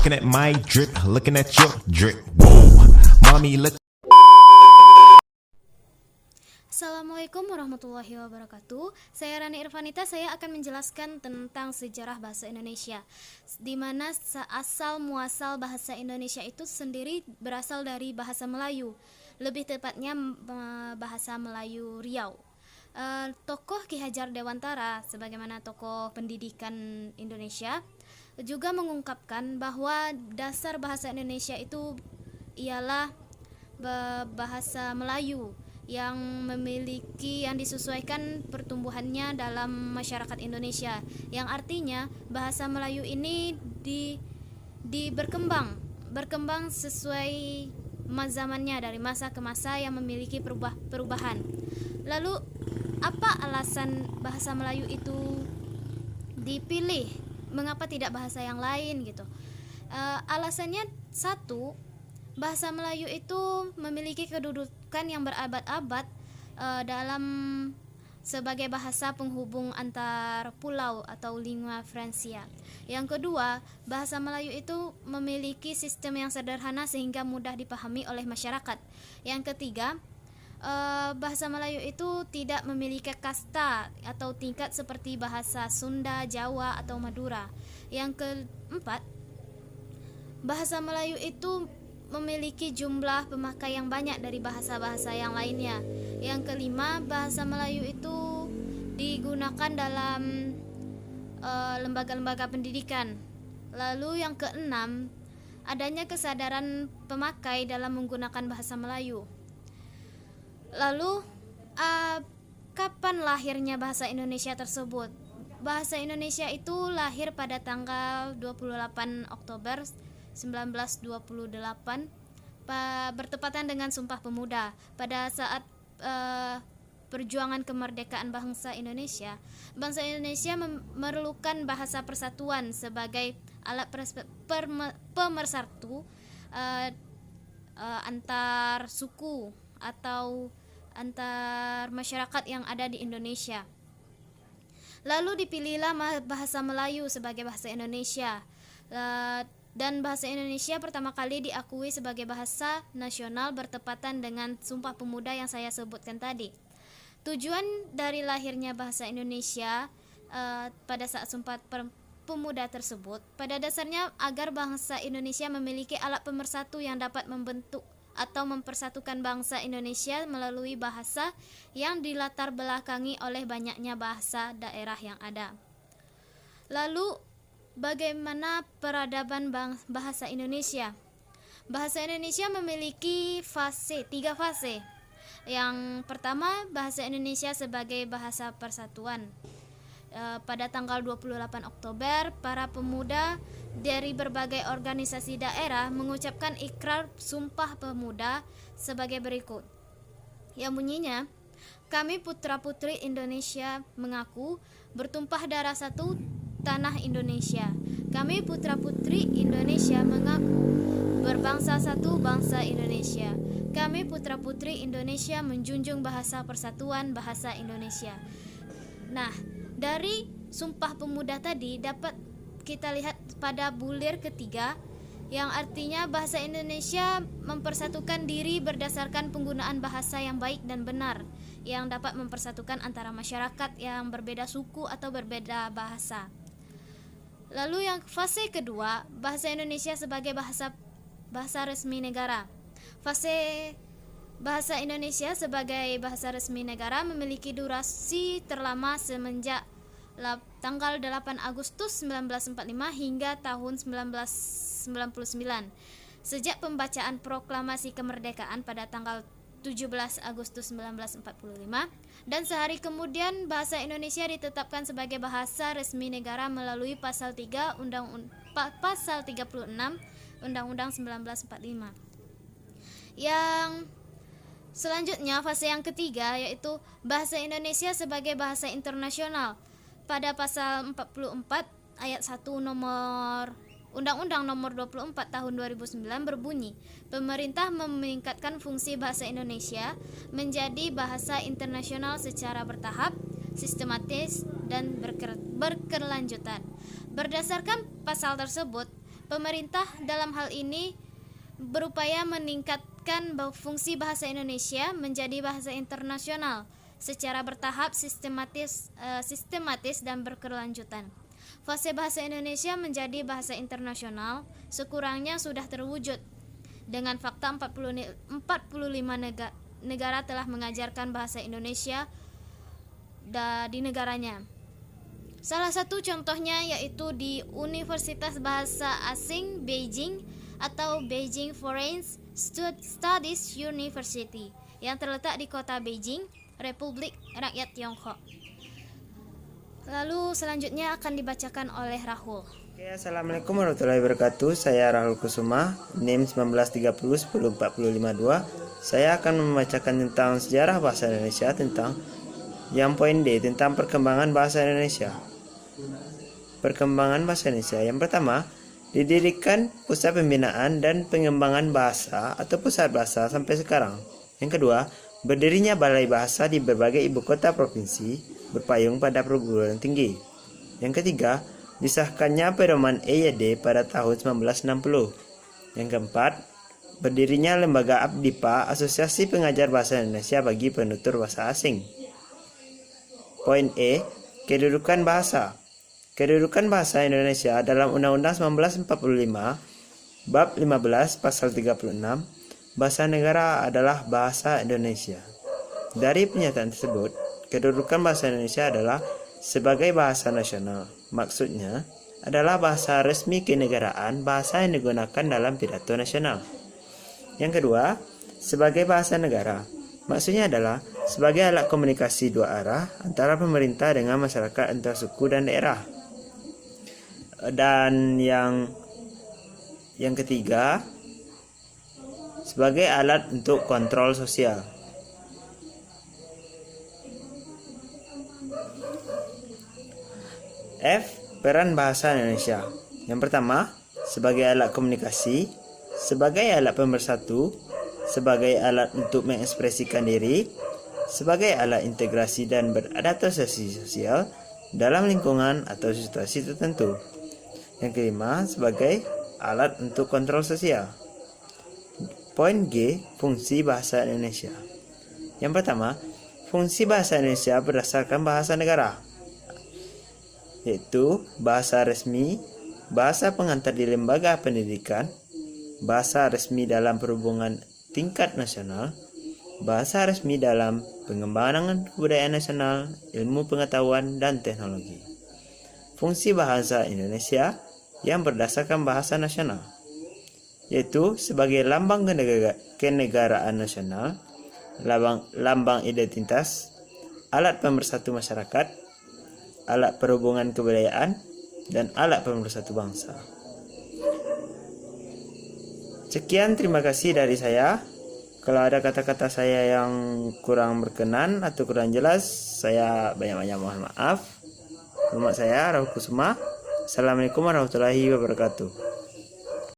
Looking at my drip, looking at your drip. Whoa, mommy, look. Assalamualaikum warahmatullahi wabarakatuh. Saya Rani Irfanita. Saya akan menjelaskan tentang sejarah bahasa Indonesia, di mana asal muasal bahasa Indonesia itu sendiri berasal dari bahasa Melayu, lebih tepatnya bahasa Melayu Riau. Tokoh Ki Hajar Dewantara sebagaimana tokoh pendidikan Indonesia juga mengungkapkan bahwa dasar bahasa Indonesia itu ialah bahasa Melayu yang disesuaikan pertumbuhannya dalam masyarakat Indonesia, yang artinya bahasa Melayu ini berkembang sesuai zamannya, dari masa ke masa yang memiliki perubahan. Lalu apa alasan bahasa Melayu itu dipilih? Mengapa tidak bahasa yang lain gitu? Alasannya satu, bahasa Melayu itu memiliki kedudukan yang berabad-abad dalam sebagai bahasa penghubung antar pulau atau lingua franca. Yang kedua, bahasa Melayu itu memiliki sistem yang sederhana sehingga mudah dipahami oleh masyarakat. Yang ketiga, bahasa Melayu itu tidak memiliki kasta atau tingkat seperti bahasa Sunda, Jawa, atau Madura. Yang keempat, bahasa Melayu itu memiliki jumlah pemakai yang banyak dari bahasa-bahasa yang lainnya. Yang kelima, bahasa Melayu itu digunakan dalam lembaga-lembaga pendidikan. Lalu yang keenam, adanya kesadaran pemakai dalam menggunakan bahasa Melayu. Lalu kapan lahirnya bahasa Indonesia tersebut? Bahasa Indonesia itu lahir pada tanggal 28 Oktober 1928 bertepatan dengan Sumpah Pemuda. Pada saat perjuangan kemerdekaan bangsa Indonesia memerlukan bahasa persatuan sebagai alat pemersatu antar suku atau antar masyarakat yang ada di Indonesia. Lalu dipilihlah bahasa Melayu sebagai bahasa Indonesia. Dan bahasa Indonesia pertama kali diakui sebagai bahasa nasional bertepatan dengan Sumpah Pemuda yang saya sebutkan tadi. Tujuan dari lahirnya bahasa Indonesia pada saat Sumpah Pemuda tersebut pada dasarnya agar bangsa Indonesia memiliki alat pemersatu yang dapat membentuk atau mempersatukan bangsa Indonesia melalui bahasa yang dilatar belakangi oleh banyaknya bahasa daerah yang ada. Lalu bagaimana peradaban bahasa Indonesia? Bahasa Indonesia memiliki tiga fase. Yang pertama, bahasa Indonesia sebagai bahasa persatuan. Pada tanggal 28 Oktober, para pemuda dari berbagai organisasi daerah mengucapkan ikrar Sumpah Pemuda sebagai berikut. Yang bunyinya, kami putra-putri Indonesia mengaku bertumpah darah satu tanah Indonesia. Kami putra-putri Indonesia mengaku berbangsa satu bangsa Indonesia. Kami putra-putri Indonesia menjunjung bahasa persatuan bahasa Indonesia. Nah, dari Sumpah Pemuda tadi dapat kita lihat pada bulir ketiga, yang artinya bahasa Indonesia mempersatukan diri berdasarkan penggunaan bahasa yang baik dan benar, yang dapat mempersatukan antara masyarakat yang berbeda suku atau berbeda bahasa. Lalu yang fase kedua, bahasa Indonesia sebagai bahasa resmi negara. Fase bahasa Indonesia sebagai bahasa resmi negara memiliki durasi terlama semenjak tanggal 8 Agustus 1945 hingga tahun 1999. Sejak pembacaan proklamasi kemerdekaan pada tanggal 17 Agustus 1945, dan sehari kemudian bahasa Indonesia ditetapkan sebagai bahasa resmi negara melalui pasal 36 Undang-Undang 1945. Yang selanjutnya, fase yang ketiga, yaitu bahasa Indonesia sebagai bahasa internasional. Pada pasal 44 ayat 1 Undang-Undang nomor 24 tahun 2009 berbunyi, pemerintah meningkatkan fungsi bahasa Indonesia menjadi bahasa internasional secara bertahap, sistematis, dan berkelanjutan. Berdasarkan pasal tersebut, Pemerintah dalam hal ini berupaya meningkatkan fungsi bahasa Indonesia menjadi bahasa internasional secara bertahap, sistematis dan berkelanjutan. Fase bahasa Indonesia menjadi bahasa internasional sekurangnya sudah terwujud dengan fakta 45 negara telah mengajarkan bahasa Indonesia di negaranya. Salah satu contohnya yaitu di Universitas Bahasa Asing Beijing atau Beijing Foreign Studies University yang terletak di kota Beijing, Republik Rakyat Tiongkok. Lalu selanjutnya akan dibacakan oleh Rahul. Oke, Assalamualaikum warahmatullahi wabarakatuh. Saya Rahul Kusuma, NIM 1930 10452. Saya akan membacakan tentang sejarah bahasa Indonesia tentang yang poin D tentang perkembangan bahasa Indonesia. Perkembangan bahasa Indonesia. Yang pertama, didirikan Pusat Pembinaan dan Pengembangan Bahasa atau Pusat Bahasa sampai sekarang. Yang kedua, berdirinya Balai Bahasa di berbagai ibu kota provinsi berpayung pada perguruan tinggi. Yang ketiga, disahkannya Pedoman EYD pada tahun 1960. Yang keempat, berdirinya Lembaga APDIPA, Asosiasi Pengajar Bahasa Indonesia bagi Penutur Bahasa Asing. Poin E, kedudukan bahasa. Kedudukan bahasa Indonesia dalam Undang-Undang 1945, Bab 15, Pasal 36, bahasa negara adalah bahasa Indonesia. Dari pernyataan tersebut, kedudukan bahasa Indonesia adalah sebagai bahasa nasional. Maksudnya adalah bahasa resmi kenegaraan, bahasa yang digunakan dalam pidato nasional. Yang kedua, sebagai bahasa negara. Maksudnya adalah sebagai alat komunikasi dua arah antara pemerintah dengan masyarakat antar suku dan daerah. Dan yang ketiga, sebagai alat untuk kontrol sosial. F. Peran bahasa Indonesia. Yang pertama, sebagai alat komunikasi, sebagai alat pemersatu, sebagai alat untuk mengekspresikan diri, sebagai alat integrasi dan beradaptasi sosial dalam lingkungan atau situasi tertentu. Yang kelima, sebagai alat untuk kontrol sosial. Poin G, fungsi bahasa Indonesia. Yang pertama, fungsi bahasa Indonesia berdasarkan bahasa negara, yaitu bahasa resmi, bahasa pengantar di lembaga pendidikan, bahasa resmi dalam perhubungan tingkat nasional, bahasa resmi dalam pengembangan kebudayaan nasional, ilmu pengetahuan, dan teknologi. Fungsi bahasa Indonesia yang berdasarkan bahasa nasional, yaitu sebagai lambang kenegaraan nasional, lambang identitas, alat pemersatu masyarakat, alat perhubungan kebudayaan, dan alat pemersatu bangsa. Sekian, terima kasih dari saya. Kalau ada kata-kata saya yang kurang berkenan atau kurang jelas, saya banyak-banyak mohon maaf. Nama saya Rahul Kusuma. Assalamualaikum warahmatullahi wabarakatuh.